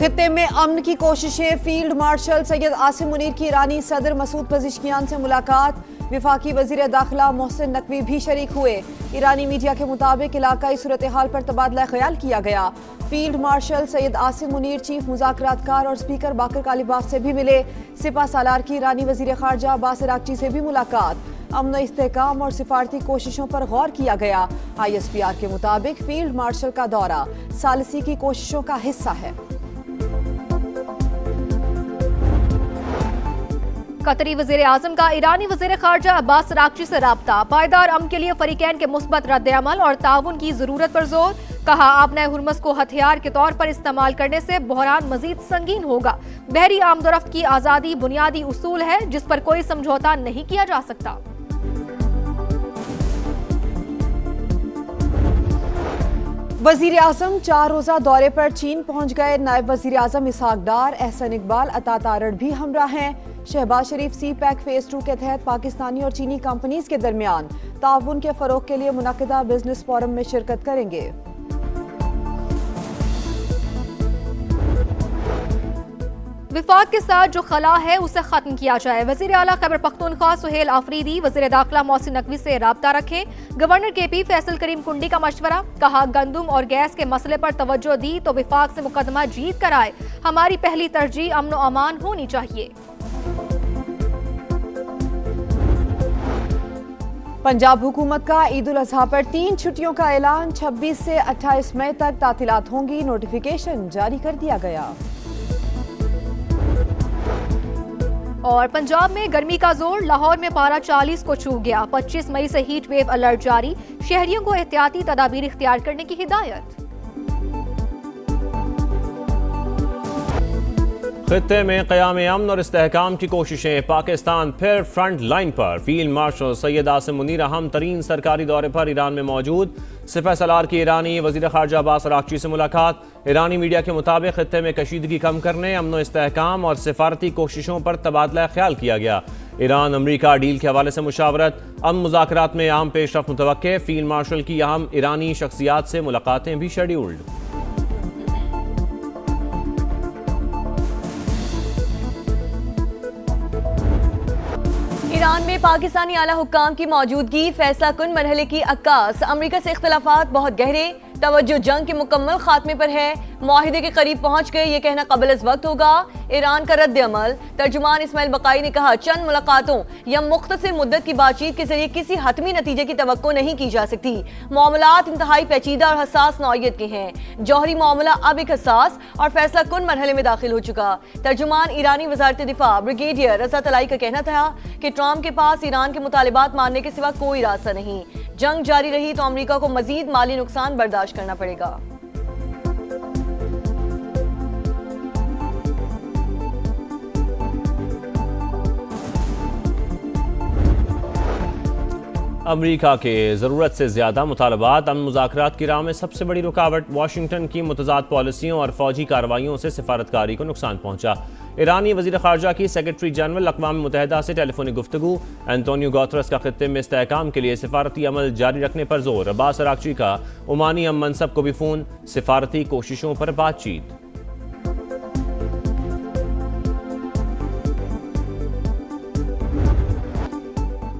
खित्ते में अमन की कोशिशें, फील्ड मार्शल सैयद आसिम मुनीर की ईरानी सदर मसूद पजिशकियान से मुलाकात, विफाकी वजीर दाखिला मोहसिन नकवी भी शरीक हुए। ईरानी मीडिया के मुताबिक इलाकाई सूरत हाल पर तबादला ख्याल किया गया। Field marshal Syed Asim Munir chief मुज़ाकरातकार और स्पीकर बाकर कालीबाग से भी मिले। सिपा सालार की ईरानी वजीर खारजा अब्बास अरागची से भी मुलाकात। अमन इस्तेहकाम और सिफारती कोशिशों पर गौर किया गया। ISPR के मुताबिक फील्ड मार्शल का दौरा सालसी की कोशिशों का हिस्सा है। कतरी वजीर आजम का ईरानी वजीर खारजा अब्बास अरागची से राब्ता, पायदार अमन के लिए फरीकैन के मुस्बत रद्द-ए-अमल और ताउन की जरूरत पर जोर। कहा, आपने हुर्मस को हथियार के तौर पर इस्तेमाल करने से बहरान मजीद संगीन होगा। बहरी आमदोरफ्त की आजादी बुनियादी उसूल है जिस पर कोई समझौता नहीं किया जा सकता। वजीर आजम 4 रोजा दौरे पर चीन पहुंच गए। नायब वजीर आजम इसहाक डार, एहसन इकबाल, अता तारड़ भी हमरा हैं। शहबाज शरीफ CPEC फेज 2 के तहत पाकिस्तानी और चीनी कंपनीज के दरमियान ताउन के फरोग के लिए मुनक्किदा बिजनेस फोरम में शिरकत करेंगे। विफाक के साथ जो खला है उसे खत्म किया जाए। वजीर आला खैबर पख्तूनख्वा सुहेल आफरीदी वजीर दाखिला मोहसिन नकवी से राब्ता रखें। गवर्नर KP फैसल करीम कुंडी का मशवरा। कहा, गंदुम और गैस के मसले पर तवज्जो दी तो विफाक से मुकदमा जीत कर आए। हमारी पहली तरजीह अमन व अमान होनी चाहिए। पंजाब हुकूमत का ईद उल अजहा पर 3 छुट्टियों का ऐलान। 26 से 28 मई तक तातीलात होंगी। नोटिफिकेशन जारी कर दिया गया। और पंजाब में गर्मी का जोर, लाहौर में पारा 40 को छू गया। 25 मई से हीट वेव अलर्ट जारी। शहरियों को एहतियाती तदाबीर इख्तियार करने की हिदायत। खित्ते में क़याम अमन और इस्तेहकाम की कोशिशें, पाकिस्तान फिर फ्रंट लाइन पर। फील्ड मार्शल सैयद आसिम मुनीर अहम तरीन सरकारी दौरे पर ईरान में मौजूद। सिपा सालार की ईरानी वजीर खारजा अब्बास अरागची से मुलाकात। ईरानी मीडिया के मुताबिक खित्ते में कशीदगी कम करने, अमन इस्तेहकाम और सिफारती कोशिशों पर तबादला ख्याल किया गया। ईरान अमरीका डील के हवाले से मुशावरत, अमन मुज़ाकरात में अहम पेशरफ्त मुतवक्के। फील्ड मार्शल की अहम ईरानी शख्सियात से मुलाकातें भी शेड्यूल्ड। ईरान में पाकिस्तानी आला हुक्काम की मौजूदगी, फैसला कुन मरहले की अक्कास। अमरीका से इख्तलाफात बहुत गहरे, तवज्जो जंग के मुकम्मल खात्मे पर है। मुआहिदे के करीब पहुंच गए, ये कहना कबल अज़ वक्त होगा। ईरान का रद्द अमल। तर्जुमान इस्माइल बकाई ने कहा, चंद मुलाकातों या मुख्तसर मुद्दत की बातचीत के जरिए किसी हतमी नतीजे की तवक्को नहीं की जा सकती। मामलात इंतहाई पेचीदा और हसास नौइयत के हैं। जौहरी मामला अब एक हसास और फैसला कुन मरहले में दाखिल हो चुका। तर्जुमान ईरानी वजारत दिफा ब्रिगेडियर रज़ा तलाई का कहना था कि ट्रंप के पास ईरान के मुतालिबात मानने के सिवा कोई रास्ता नहीं। जंग जारी रही तो अमेरिका को मजीद माली नुकसान बर्दाश्त करना पड़ेगा। अमरीका के ज़रूरत से ज़्यादा मुतालबात, अमन मुज़ाकरात की राह में सबसे बड़ी रुकावट। वाशिंगटन की मुतज़ाद पॉलिसियों और फौजी कार्रवाइयों से सिफारतकारी को नुकसान पहुंचा। ईरानी वज़ीर ख़ारजा की सेक्रेटरी जनरल अक़वाम मुत्तहिदा से टेलीफोनिक गुफ्तगू। एंटोनियो गुतेरेस का खित्ते में इस्तेहकाम के लिए सिफारती अमल जारी रखने पर जोर। अब्बास अरागची का ओमानी अम मनसब को भी फ़ोन। सिफारती कोशिशों पर बातचीत।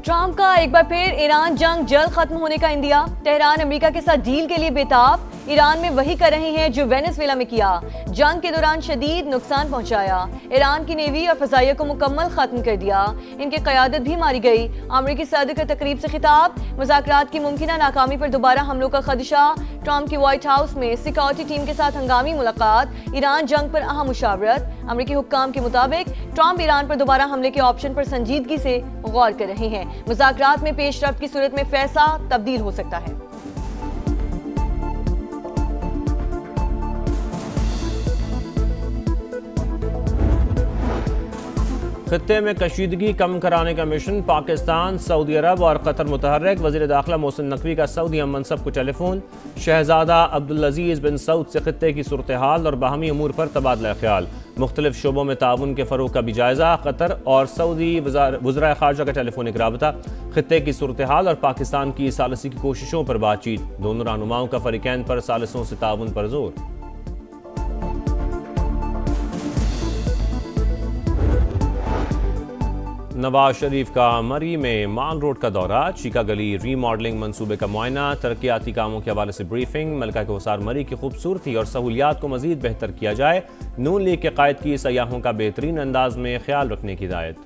ट्रंप का एक बार फिर ईरान जंग जल्द खत्म होने का इंदिया। तेहरान अमेरिका के साथ डील के लिए बेताब। ईरान में वही कर रहे हैं जो वेनेजुएला में किया। जंग के दौरान शदीद नुकसान पहुंचाया। ईरान की नेवी और फजाइया को मुकम्मल खत्म कर दिया। इनकी क़यादत भी मारी गई। अमरीकी सदर का तकरीब से खिताब। मुज़ाकरात की मुमकिना नाकामी पर दोबारा हमलों का खदशा। ट्रंप की व्हाइट हाउस में सिक्योरिटी टीम के साथ हंगामी मुलाकात। ईरान जंग पर अहम मुशावरत। अमरीकी हुक्काम के मुताबिक ट्रंप ईरान पर दोबारा हमले के ऑप्शन पर संजीदगी से गौर कर रहे हैं। मुज़ाकरात में पेशरफ्त की सूरत में फैसला तब्दील हो सकता है। खित्ते में कशीदगी कम कराने का मिशन, पाकिस्तान, सऊदी अरब और कतर मुतहर्रिक। वज़ीर दाखिला मोहसिन नकवी का सऊदी अम मनसब को टेलीफोन। शहजादा अब्दुल-अज़ीज़ बिन सऊद से खित्ते की सूरत हाल और बाहमी अमूर पर तबादला ख्याल। मुख्तलिफ शोबों में ताउन के फ़रोग़ का भी जायज़ा। कतर और सऊदी वज़राए ख़ारजा का टेलीफोनिक राबता। खित्ते की सूरत हाल और पाकिस्तान की सालसी की कोशिशों पर बातचीत। दोनों रहनुमाओं का फ़रीक़ैन पर सालिसों से ताउन पर जोर। नवाज शरीफ का मरी में माल रोड का दौरा, चीका गली रीमॉडलिंग मंसूबे का मुआयना, तरक्याती कामों के हवाले से ब्रीफिंग, मलका कौसार मरी की खूबसूरती और सहूलियात को मजीद बेहतर किया जाए, नून लीग के कायद की सयाहों का बेहतरीन अंदाज में ख्याल रखने की हिदायत।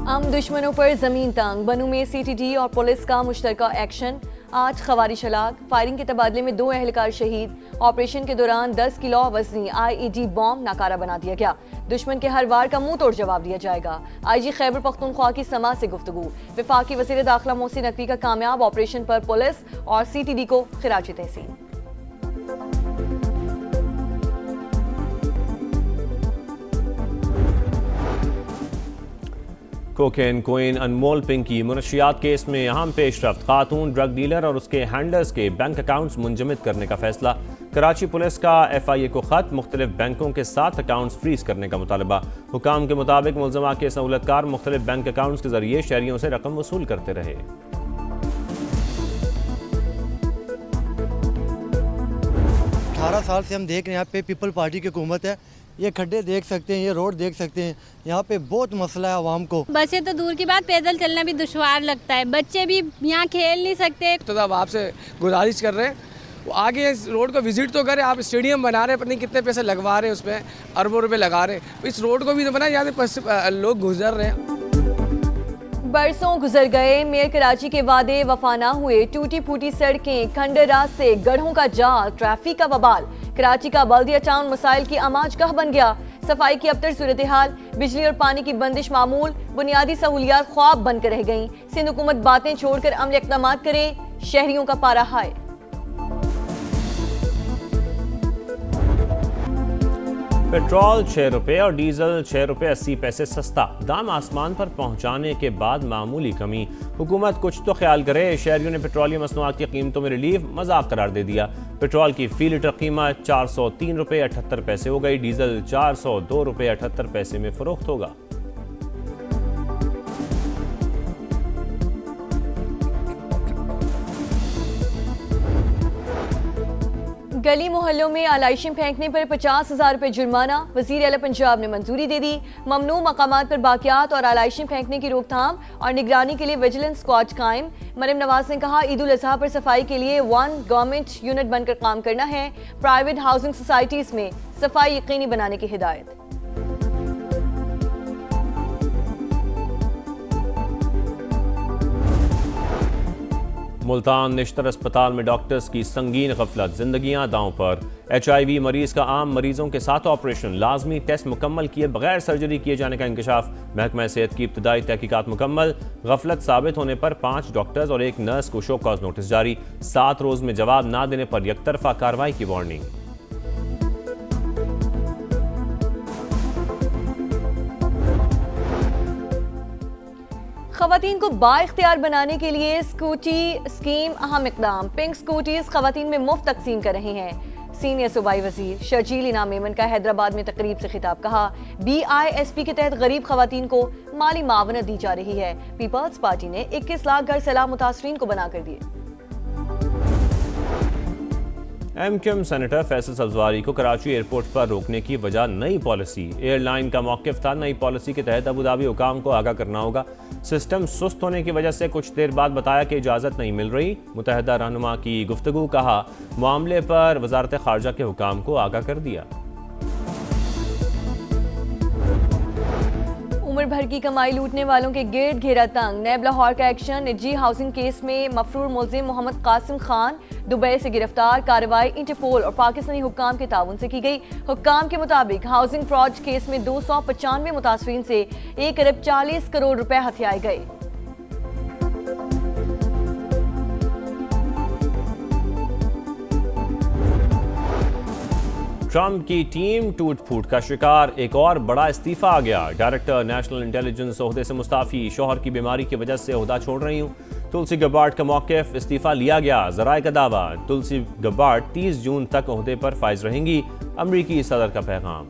हम दुश्मनों पर जमीन तंग, बनू में सीटीडी और पुलिस का मुश्तरका एक्शन। आज खवारिश हलाक, फायरिंग के तबादले में 2 एहलकार शहीद। ऑपरेशन के दौरान 10 किलो वजनी IED बॉम्ब नाकारा बना दिया गया। दुश्मन के हर वार का मुंह तोड़ जवाब दिया जाएगा। IG खैबर पख्तूनख्वा की समा से गुफ्तगू। वफाकी वज़ीर दाखिला मोहसिन नकवी का कामयाब ऑपरेशन पर पुलिस और CTD को खिराज तहसीन। कोकेन कोइन अनमोल पिंकी मुनशियात केस में अहम पेशरफ्त, खातून ड्रग डीलर और उसके हैंडलर्स के बैंक अकाउंट्स मुंजमद करने का फैसला। कराची पुलिस का FIA को खत, मुख्तलिफ बैंकों के 7 अकाउंट्स फ्रीज करने का मुतालबा। हुकाम के मुताबिक मुलजमा के सहूलतकार मुख्तलिफ बैंक अकाउंट्स के जरिए शहरियों से रकम वसूल करते रहे। 18 साल से हम देख रहे हैं यहाँ पे पीपल पार्टी की हुकूमत है। ये खड्डे देख सकते हैं, ये रोड देख सकते हैं, यहाँ पे बहुत मसला है आवाम को। बसें तो दूर की बात, पैदल चलना भी दुश्वार लगता है, बच्चे भी यहाँ खेल नहीं सकते। तो अब आपसे गुजारिश कर रहे हैं वो आगे इस रोड को विजिट तो करें। आप स्टेडियम बना रहे हैं, पता नहीं कितने पैसे लगवा रहे हैं, उस पर अरबों रुपए लगा रहे हैं, इस रोड को भी तो बनाए, यहाँ से लोग गुजर रहे हैं। बरसों गुजर गए, मेयर कराची के वादे वफा ना हुए, टूटी फूटी सड़कें, खंडर रास्ते, गढ़ों का जाल, ट्रैफिक का बवाल। कराची का बल्दिया टाउन मसाइल की आमाजगाह बन गया। सफाई की अबतर सूरत हाल, बिजली और पानी की बंदिश मामूल, बुनियादी सहूलियात ख्वाब बनकर रह गईं। सिंध हुकूमत बातें छोड़कर अमल इक़दाम करे, शहरियों का पारा हाय। पेट्रोल 6 रुपये और डीजल 6 रुपये 80 पैसे सस्ता, दाम आसमान पर पहुंचाने के बाद मामूली कमी। हुकूमत कुछ तो ख्याल करे। शहरियों ने पेट्रोलियम मसनूआत की कीमतों में रिलीफ मजाक करार दे दिया। पेट्रोल की फी लीटर कीमत 403 रुपये 78 पैसे हो गई, डीजल 402 रुपये 78 पैसे में फरोख्त होगा। गली मोहल्लों में आलाइशें फेंकने पर 50,000 रुपए जुर्माना। वजीर आला पंजाब ने मंजूरी दे दी। ममनू मकामात पर बाकियात और आलाइशें फेंकने की रोकथाम और निगरानी के लिए विजिलेंस स्क्वाड कायम। मरियम नवाज ने कहा, ईद उल अजहा पर सफाई के लिए 1 गवर्नमेंट यूनिट बनकर काम करना है। प्राइवेट हाउसिंग सोसाइटीज में सफाई यकीनी बनाने की हिदायत। मुल्तान निश्तर अस्पताल में डॉक्टर्स की संगीन गफलत, जिंदगियां दांव पर। HIV मरीज का आम मरीजों के साथ ऑपरेशन, लाजमी टेस्ट मुकम्मल किए बगैर सर्जरी किए जाने का इंकशाफ। महकमा सेहत की इब्तदाई तहकीकात मुकम्मल। गफलत साबित होने पर 5 डॉक्टर्स और 1 नर्स को शो कॉज नोटिस जारी। 7 रोज में जवाब ना देने पर यकतरफा कार्रवाई की वार्निंग। खवातीन को बाइख्तियार बनाने के लिए स्कूटी स्कीम अहम इकदाम। पिंक स्कूटीज खवातीन में मुफ्त तकसीम कर रहे हैं। सीनियर सूबाई वजीर शर्जील इनाम मेमन का हैदराबाद में तकरीब से खिताब। कहा, BISP के तहत गरीब खवातीन को माली मावनत दी जा रही है। पीपल्स पार्टी ने 21 लाख घर सलाह मुतासरीन को बना कर दिए। MQM सेनेटर फैसल सब्जवारी को कराची एयरपोर्ट पर रोकने की वजह नई पॉलिसी। एयरलाइन का मौक़िफ़ था, नई पॉलिसी के तहत अबू धाबी हुकाम को आगाह करना होगा। सिस्टम सुस्त होने की वजह से कुछ देर बाद बताया कि इजाज़त नहीं मिल रही। मुतहदा रहनुमा की गुफ्तगू, कहा मामले पर वजारत खारजा के हुकाम को आगाह कर दिया। उम्र भर की कमाई लूटने वालों के गिर्द घेरा तंग। नैब लाहौर का एक्शन। निजी हाउसिंग केस में मफरूर मुलजिम मोहम्मद कासिम खान दुबई से गिरफ्तार। कार्रवाई इंटरपोल और पाकिस्तानी हुक्काम के ताउन से की गई। हुक्काम के मुताबिक हाउसिंग फ्रॉड केस में 295 मुतासरीन से 1 अरब 40 करोड़ रुपए हथियाए गए। ट्रंप की टीम टूट फूट का शिकार, एक और बड़ा इस्तीफा आ गया। डायरेक्टर नेशनल इंटेलिजेंस ओहदे से मुस्ताफी, शोहर की बीमारी की वजह से ओहदा छोड़ रही हूँ। तुलसी गब्बार्ड का मौक़िफ़, इस्तीफा लिया गया। ज़राए का दावा, तुलसी गब्बार्ड 30 जून तक ओहदे पर फाइज रहेंगी। अमरीकी सदर का पैगाम।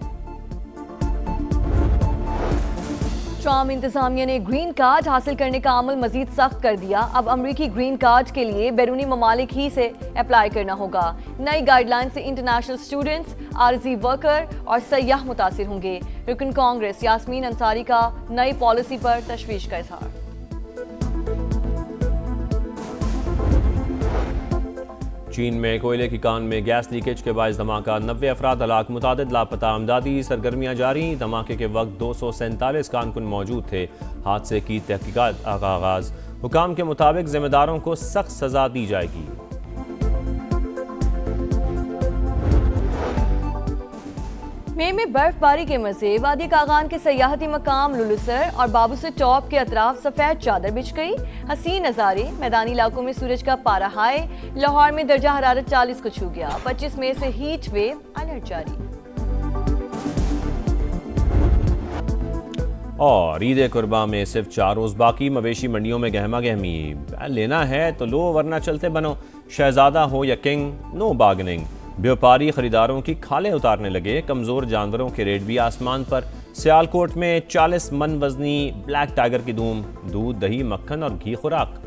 ट्रम्प इंतजामिया ने ग्रीन कार्ड हासिल करने का अमल मजीद सख्त कर दिया। अब अमरीकी ग्रीन कार्ड के लिए बैरूनी ममालिक ही से अप्लाई करना होगा। नई गाइडलाइन से इंटरनेशनल स्टूडेंट्स, आरजी वर्कर और सयाह मुतासिर होंगे। रुकन कांग्रेस यास्मीन अंसारी का नई पॉलिसी पर तशवीश का इजहार। चीन में कोयले की कान में गैस लीकेज के बायस धमाका, 90 अफराद हलाक, मुतादिद लापता। अमदादी सरगर्मियां जारी। धमाके के वक्त 247 कारकुन मौजूद थे। हादसे की तहकीकात का आगाज। हुकाम के मुताबिक जिम्मेदारों को सख्त सजा दी जाएगी। मई में बर्फबारी के मजे। वादी कागान के सयाहती मकाम लुलुसर और बाबूसर टॉप के अतराफ सफेद चादर बिछ गई। हसीन नज़ारे। मैदानी इलाकों में सूरज का पारा हाई। लाहौर में दर्जा हरारत 40 को छू गया। 25 मई से हीट वेव अलर्ट जारी। और ईद कुर्बा में सिर्फ 4 रोज़ बाकी। मवेशी मंडियों में गहमा गहमी। लेना है तो लो वरना चलते बनो। शहजादा हो या किंग, नो बार्गेनिंग। व्यापारी खरीदारों की खालें उतारने लगे। कमज़ोर जानवरों के रेट भी आसमान पर। सियालकोट में 40 मन वजनी ब्लैक टाइगर की धूम। दूध, दही, मक्खन और घी खुराक।